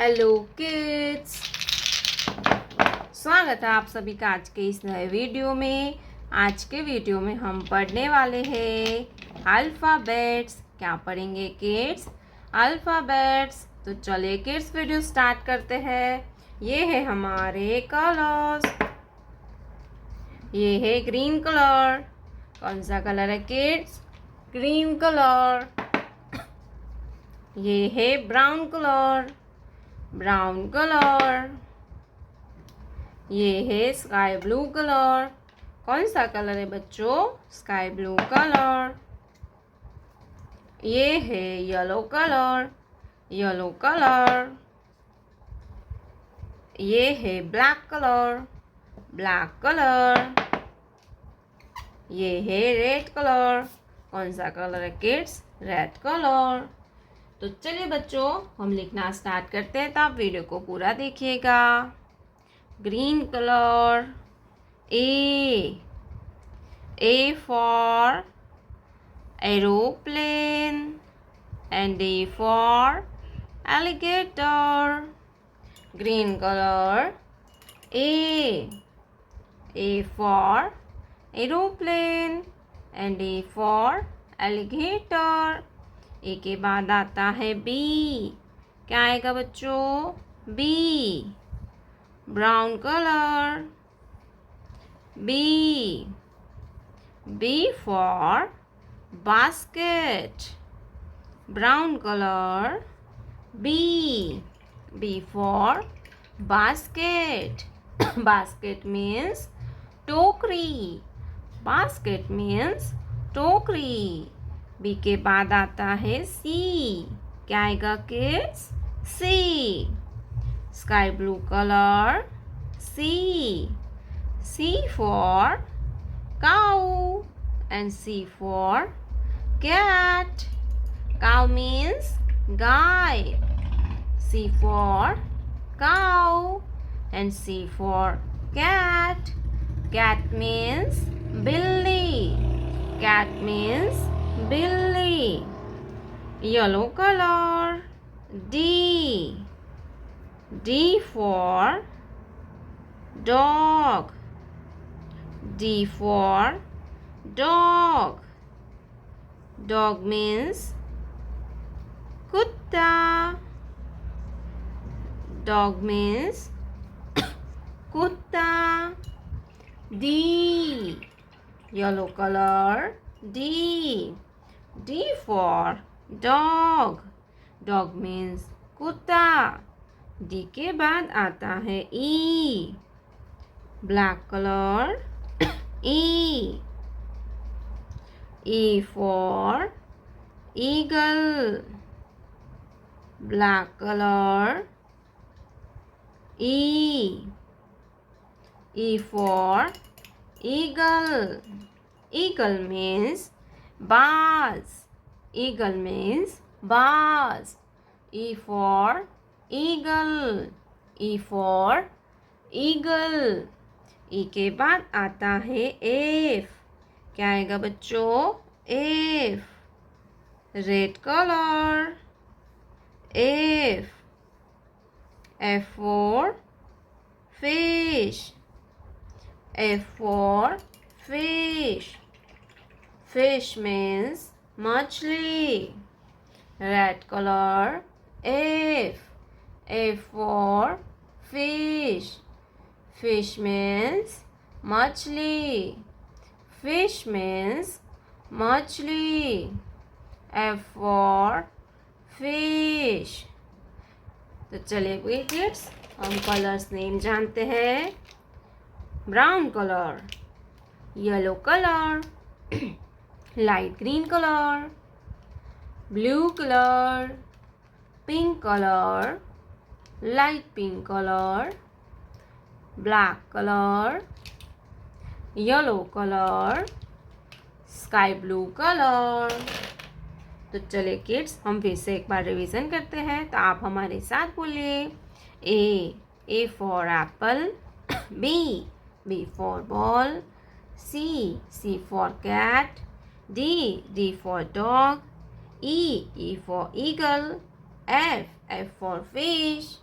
Hello kids, स्वागत है आप सभी का आज के इस नए वीडियो में। आज के वीडियो में हम पढ़ने वाले हैं अल्फ़ाबेट्स। क्या पढ़ेंगे किड्स? अल्फ़ाबेट्स। तो चलिए किड्स वीडियो स्टार्ट करते हैं। ये है हमारे कलर्स। ये है ग्रीन कलर। कौन सा कलर है किड्स? Green colour. ये है ब्राउन कलर। Brown colour. ये है स्काई ब्लू कलर। कौन सा कलर है बच्चों? Sky blue colour. ये है येलो कलर। Yellow colour. ये है ब्लैक कलर। Black colour. ये है रेड कलर। कौन सा कलर है किड्स? Red colour. तो चलिए बच्चों, हम लिखना स्टार्ट करते हैं, तो आप वीडियो को पूरा देखिएगा। Green colour. A for aeroplane and A for alligator. Green color. A for aeroplane and A for alligator. A के बाद आता है बी। क्या आएगा बच्चों? B. Brown colour. B. B for basket. Brown color. B. B for basket. Basket means टोकरी। Basket means टोकरी। B के बाद आता है C। क्या आएगा kids? C. Sky blue color. C. C for cow and C for cat. Cow means guy. C for cow and C for cat. Cat means बिल्ली. Cat means बिल्ली. Yellow color. D. D for dog. D for dog. Dog means kutta. Dog means kutta. D. Yellow color. D. D for dog. Dog means kutta. D के बाद आता है E. Black color. E. E for eagle. Black color. E. E for eagle. Eagle means buzz. Eagle means buzz. E for eagle. E for eagle. ई के बाद आता है F. क्या आएगा बच्चों? F. Red colour. F. F for fish. F for fish. Fish means मछली। Red colour. F. F for fish. Fish means मछली. Fish means मछली. F for fish. तो चलिए किड्स, हम कलर्स नेम जानते हैं। Brown colour, yellow colour, light green colour, blue colour, pink colour, light pink colour, black colour, yellow colour, sky blue colour. तो चलिए kids, हम फिर से एक बार रिवीजन करते हैं, तो आप हमारे साथ बोलिए। A for apple. B for ball. C for cat. D for dog. E for eagle. F for fish.